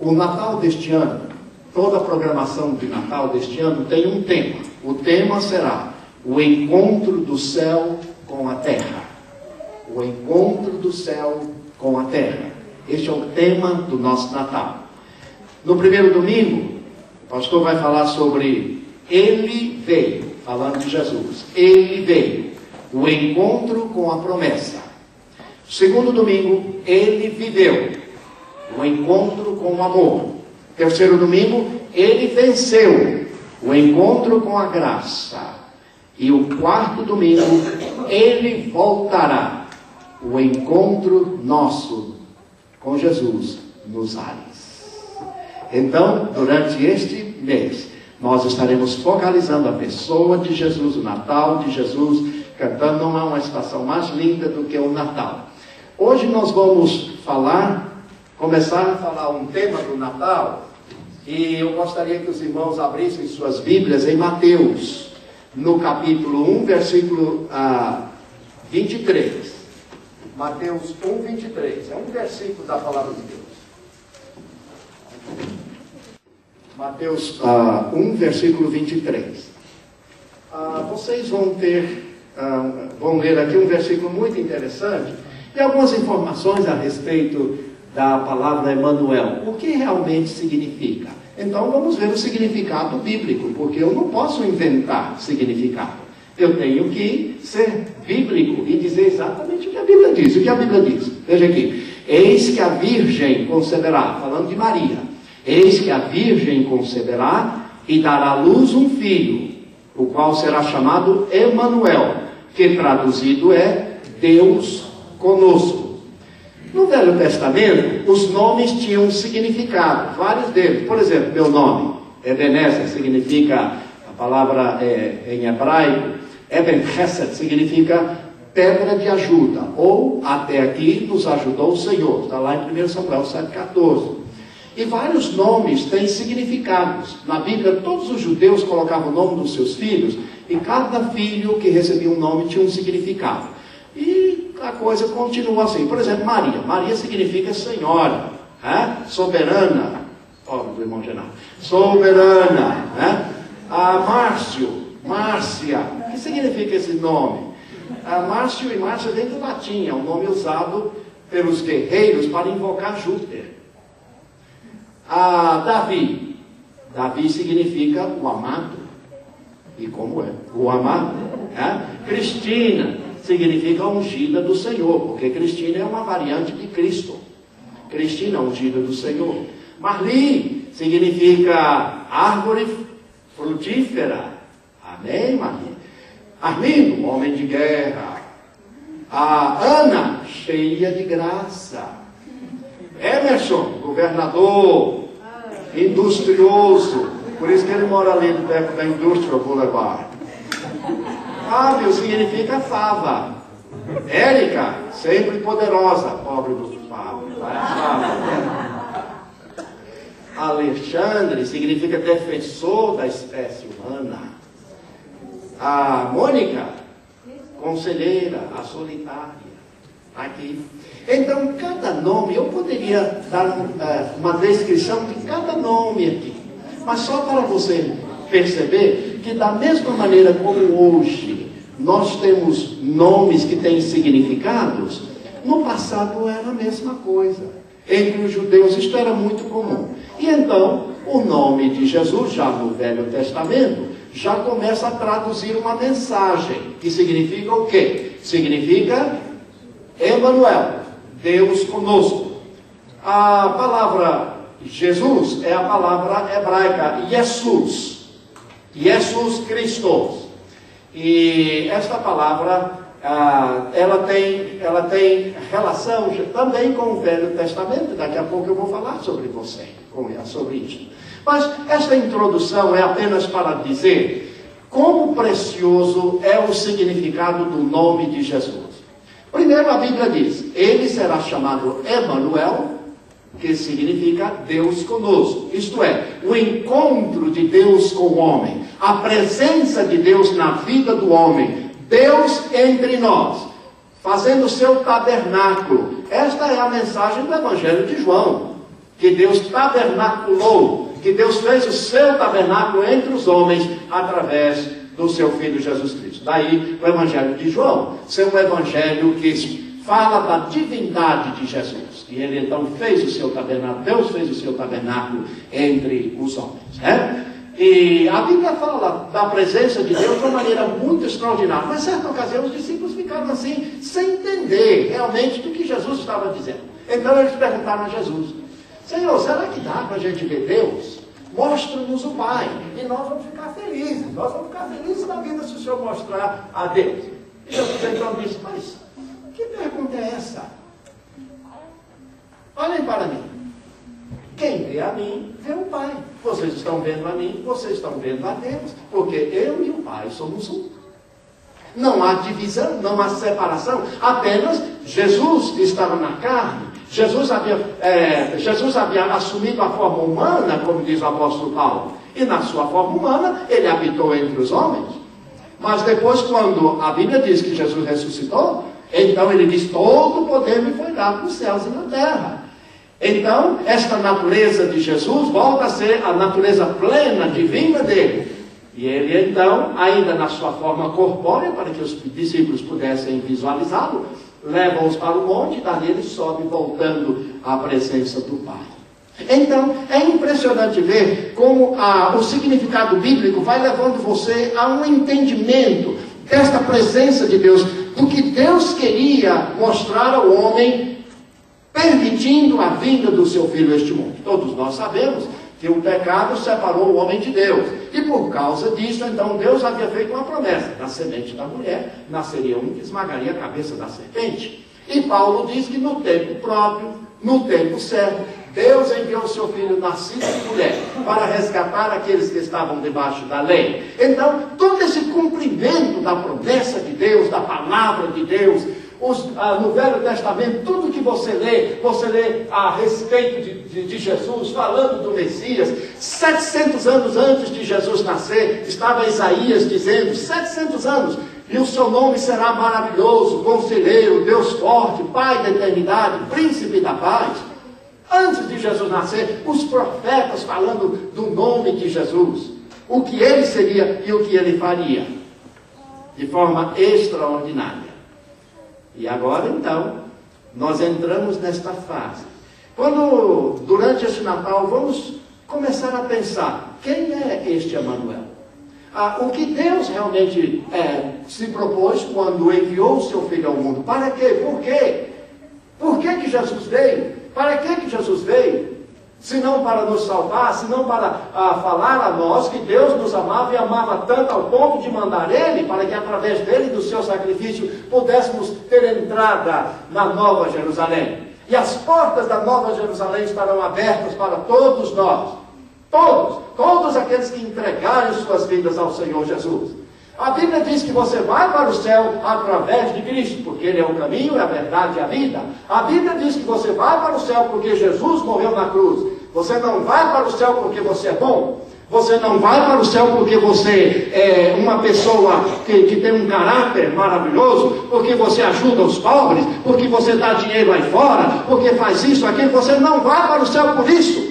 O Natal deste ano, toda a programação de Natal deste ano tem um tema. O tema será o encontro do céu com a terra. O encontro do céu com a terra. Este é o tema do nosso Natal. No primeiro domingo, o pastor vai falar sobre Ele veio, falando de Jesus. Ele veio, o encontro com a promessa. Segundo domingo, Ele viveu, o encontro com o amor. Terceiro domingo, Ele venceu, o encontro com a graça. E o quarto domingo, Ele voltará, o encontro nosso com Jesus nos ares. Então, durante este mês, nós estaremos focalizando a pessoa de Jesus, o Natal de Jesus, cantando. Não há uma estação mais linda do que o Natal. Hoje nós vamos começar a falar um tema do Natal, e eu gostaria que os irmãos abrissem suas Bíblias em Mateus, no capítulo 1, versículo 23. Mateus 1, 23. É um versículo da palavra de Deus. Mateus 1, versículo 23. Vocês vão ler aqui um versículo muito interessante e algumas informações a respeito da palavra Emanuel. O que realmente significa? Então vamos ver o significado bíblico, porque eu não posso inventar significado. Eu tenho que ser bíblico e dizer exatamente o que a Bíblia diz. O que a Bíblia diz? Veja aqui. Eis que a Virgem conceberá, falando de Maria. Eis que a Virgem conceberá e dará à luz um filho, o qual será chamado Emanuel, que traduzido é Deus conosco. No Velho Testamento, os nomes tinham um significado, vários deles. Por exemplo, meu nome, Ebenezer, significa, a palavra em hebraico, Eben Chesed, significa pedra de ajuda, ou até aqui nos ajudou o Senhor. Está lá em 1 Samuel 7,14. E vários nomes têm significados. Na Bíblia, todos os judeus colocavam o nome dos seus filhos, e cada filho que recebia um nome tinha um significado. E a coisa continua assim. Por exemplo, Maria. Maria significa senhora, soberana. Pobre do irmão Genaro. Soberana. Márcio, Márcia. O que significa esse nome? Márcio e Márcia vem do latim. É um nome usado pelos guerreiros para invocar Júpiter. Davi. Davi significa o amado. E como é? O amado. Cristina significa ungida do Senhor, porque Cristina é uma variante de Cristo. Cristina, ungida do Senhor. Marli significa árvore frutífera. Amém, Marli? Arlindo, homem de guerra. Ana, cheia de graça. Emerson, governador, industrioso. Por isso que ele mora ali perto da Industrial Boulevard. Fábio significa fava. Érica, sempre poderosa. Pobre do Fábio. Alexandre significa defensor da espécie humana. Mônica, conselheira, a solitária. Aqui. Então, cada nome, eu poderia dar uma descrição de cada nome aqui. Mas só para você perceber que da mesma maneira como hoje nós temos nomes que têm significados, no passado era a mesma coisa. Entre os judeus isto era muito comum. E então, o nome de Jesus, já no Velho Testamento, já começa a traduzir uma mensagem, que significa o quê? Significa Emanuel, Deus conosco. A palavra Jesus é a palavra hebraica Jesus, Jesus Christos. E esta palavra, ela tem relação também com o Velho Testamento. Daqui a pouco eu vou falar sobre isso. Mas esta introdução é apenas para dizer como precioso é o significado do nome de Jesus. Primeiro a Bíblia diz, ele será chamado Emanuel, que significa Deus conosco. Isto é, o encontro de Deus com o homem, a presença de Deus na vida do homem, Deus entre nós, fazendo o seu tabernáculo. Esta é a mensagem do Evangelho de João. que Deus tabernaculou, que Deus fez o seu tabernáculo entre os homens através do seu Filho Jesus Cristo. Daí o Evangelho de João ser um evangelho que fala da divindade de Jesus. E ele então fez o seu tabernáculo, Deus fez o seu tabernáculo entre os homens, né? E a Bíblia fala da presença de Deus de uma maneira muito extraordinária. Mas, certa ocasião, os discípulos ficaram assim, sem entender realmente do que Jesus estava dizendo. Então eles perguntaram a Jesus: Senhor, será que dá para a gente ver Deus? Mostra-nos o Pai, e nós vamos ficar felizes. Nós vamos ficar felizes na vida se o Senhor mostrar a Deus. E Jesus então disse: mas que pergunta é essa? Olhem para mim. Quem vê a mim, vê o Pai. Vocês estão vendo a mim, vocês estão vendo a Deus. Porque eu e o Pai somos um. Não há divisão, não há separação. Apenas Jesus estava na carne. Jesus havia assumido a forma humana, como diz o apóstolo Paulo. E na sua forma humana, ele habitou entre os homens. Mas depois, quando a Bíblia diz que Jesus ressuscitou, então ele diz: todo o poder me foi dado nos céus e na terra. Então, esta natureza de Jesus volta a ser a natureza plena, divina dele. E ele então, ainda na sua forma corpórea, para que os discípulos pudessem visualizá-lo, leva-os para o monte e dali ele sobe, voltando à presença do Pai. Então, é impressionante ver como o significado bíblico vai levando você a um entendimento desta presença de Deus, do que Deus queria mostrar ao homem, permitindo a vinda do seu Filho a este mundo. Todos nós sabemos que o pecado separou o homem de Deus. E por causa disso, então, Deus havia feito uma promessa: da semente da mulher nasceria um que esmagaria a cabeça da serpente. E Paulo diz que no tempo próprio, no tempo certo, Deus enviou o seu Filho nascido de mulher para resgatar aqueles que estavam debaixo da lei. Então, todo esse cumprimento da promessa de Deus, da palavra de Deus, no Velho Testamento, tudo que você lê a respeito de Jesus, falando do Messias. 700 anos antes de Jesus nascer, estava Isaías dizendo: 700 anos, e o seu nome será maravilhoso, conselheiro, Deus forte, Pai da eternidade, príncipe da paz. Antes de Jesus nascer, os profetas falando do nome de Jesus, o que ele seria e o que ele faria, de forma extraordinária. E agora, então, nós entramos nesta fase. Quando, durante este Natal, vamos começar a pensar: quem é este Emanuel? O que Deus realmente se propôs quando enviou o seu Filho ao mundo? Para quê? Por quê? Por que Jesus veio? Para que Jesus veio? Se não para nos salvar, se não para falar a nós que Deus nos amava e amava tanto ao ponto de mandar Ele, para que através dele, do seu sacrifício, pudéssemos ter entrada na Nova Jerusalém. E as portas da Nova Jerusalém estarão abertas para todos nós. Todos aqueles que entregarem suas vidas ao Senhor Jesus. A Bíblia diz que você vai para o céu através de Cristo, porque Ele é o caminho, a verdade e a vida. A Bíblia diz que você vai para o céu porque Jesus morreu na cruz. Você não vai para o céu porque você é bom. Você não vai para o céu porque você é uma pessoa que tem um caráter maravilhoso, porque você ajuda os pobres, porque você dá dinheiro aí fora, porque faz isso, aquilo. Você não vai para o céu por isso.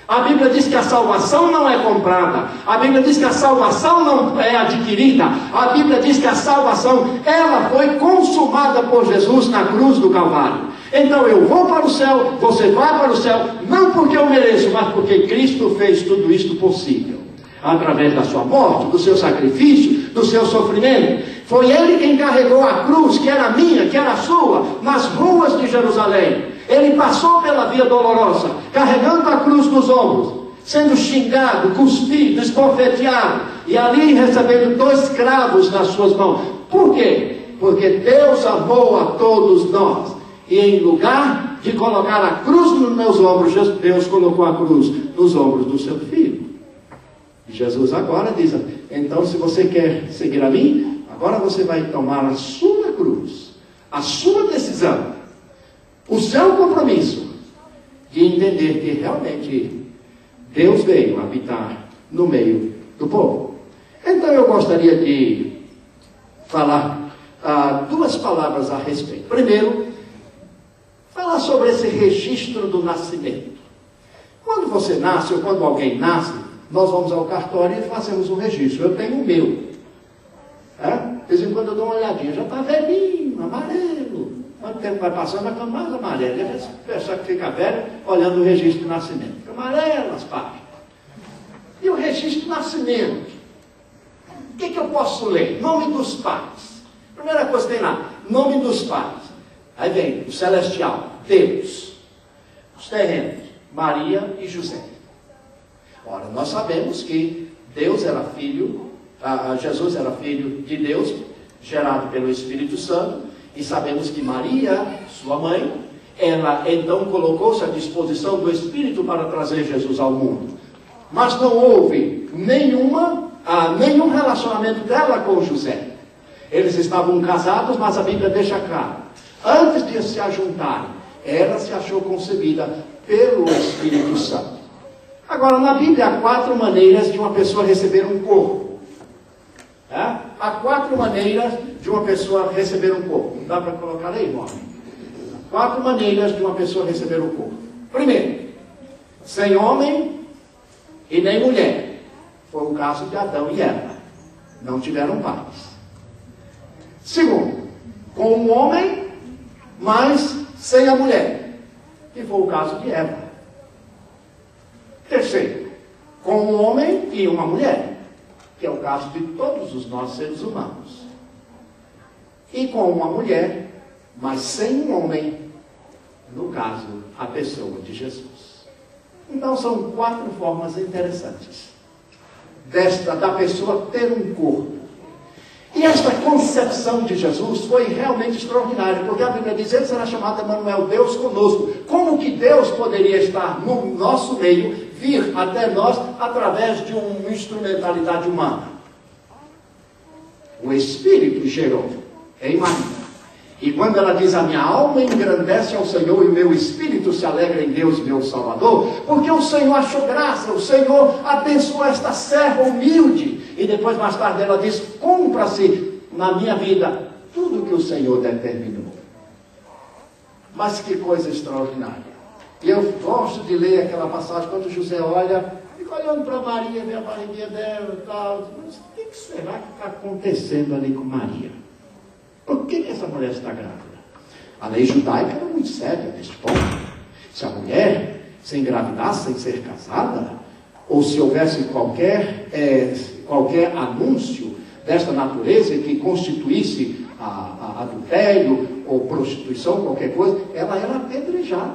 A Bíblia diz que a salvação não é comprada. A Bíblia diz que a salvação não é adquirida. A Bíblia diz que a salvação, ela foi consumada por Jesus na cruz do Calvário. Então eu vou para o céu, você vai para o céu, não porque eu mereço, mas porque Cristo fez tudo isto possível. Através da sua morte, do seu sacrifício, do seu sofrimento. Foi Ele quem carregou a cruz, que era minha, que era sua, nas ruas de Jerusalém. Ele passou pela via dolorosa, carregando a cruz nos ombros, sendo xingado, cuspido, esbofeteado, e ali recebendo 2 cravos nas suas mãos. Por quê? Porque Deus amou a todos nós. E em lugar de colocar a cruz nos meus ombros, Deus colocou a cruz nos ombros do seu Filho. E Jesus agora diz: então, se você quer seguir a mim, agora você vai tomar a sua cruz, a sua decisão, o seu compromisso de entender que realmente Deus veio habitar no meio do povo. Então eu gostaria de falar 2 palavras a respeito. Primeiro, falar sobre esse registro do nascimento. Quando você nasce, ou quando alguém nasce, nós vamos ao cartório e fazemos um registro. Eu tenho o meu. De vez em quando eu dou uma olhadinha, já está velhinho, amarelo. Quanto tempo vai passando, vai ficando mais amarelo. E a pessoa que fica velha, olhando o registro de nascimento. Fica amarelo as páginas. E o registro de nascimento? O que eu posso ler? Nome dos pais. Primeira coisa que tem lá, nome dos pais. Aí vem o celestial, Deus. Os terrenos, Maria e José. Ora, nós sabemos que Deus era filho, Jesus era filho de Deus, gerado pelo Espírito Santo, e sabemos que Maria, sua mãe, ela então colocou-se à disposição do Espírito para trazer Jesus ao mundo. Mas não houve nenhum relacionamento dela com José. Eles estavam casados, mas a Bíblia deixa claro. Antes de se ajuntarem, ela se achou concebida pelo Espírito Santo. Agora, na Bíblia há 4 maneiras de uma pessoa receber um corpo. Há 4 maneiras de uma pessoa receber um corpo. Não dá para colocar aí, irmão? 4 maneiras de uma pessoa receber um corpo. Primeiro, sem homem e nem mulher. Foi o caso de Adão e Eva. Não tiveram pais. Segundo, com um homem, mas sem a mulher. E foi o caso de Eva. Terceiro, com um homem e uma mulher. Que é o caso de todos os nossos seres humanos. E com uma mulher, mas sem um homem. No caso, a pessoa de Jesus. Então são 4 formas interessantes da pessoa ter um corpo. E esta concepção de Jesus foi realmente extraordinária, porque a Bíblia diz que ele será chamado Emanuel, Deus conosco. Como que Deus poderia estar no nosso meio, vir até nós através de uma instrumentalidade humana? O Espírito gerou em Maria. E quando ela diz, a minha alma engrandece ao Senhor e o meu espírito se alegra em Deus, meu Salvador, porque o Senhor achou graça, o Senhor abençoou esta serva humilde. E depois, mais tarde, ela diz, cumpra-se na minha vida tudo que o Senhor determinou. Mas que coisa extraordinária. E eu gosto de ler aquela passagem, quando José olha, fica olhando para Maria, vê a barriguinha dela e tal. Mas o que será que está acontecendo ali com Maria? Por que essa mulher está grávida? A lei judaica era muito séria neste ponto. Se a mulher se engravidasse sem ser casada, ou se houvesse qualquer anúncio desta natureza que constituísse adultério ou prostituição, qualquer coisa, ela era apedrejada.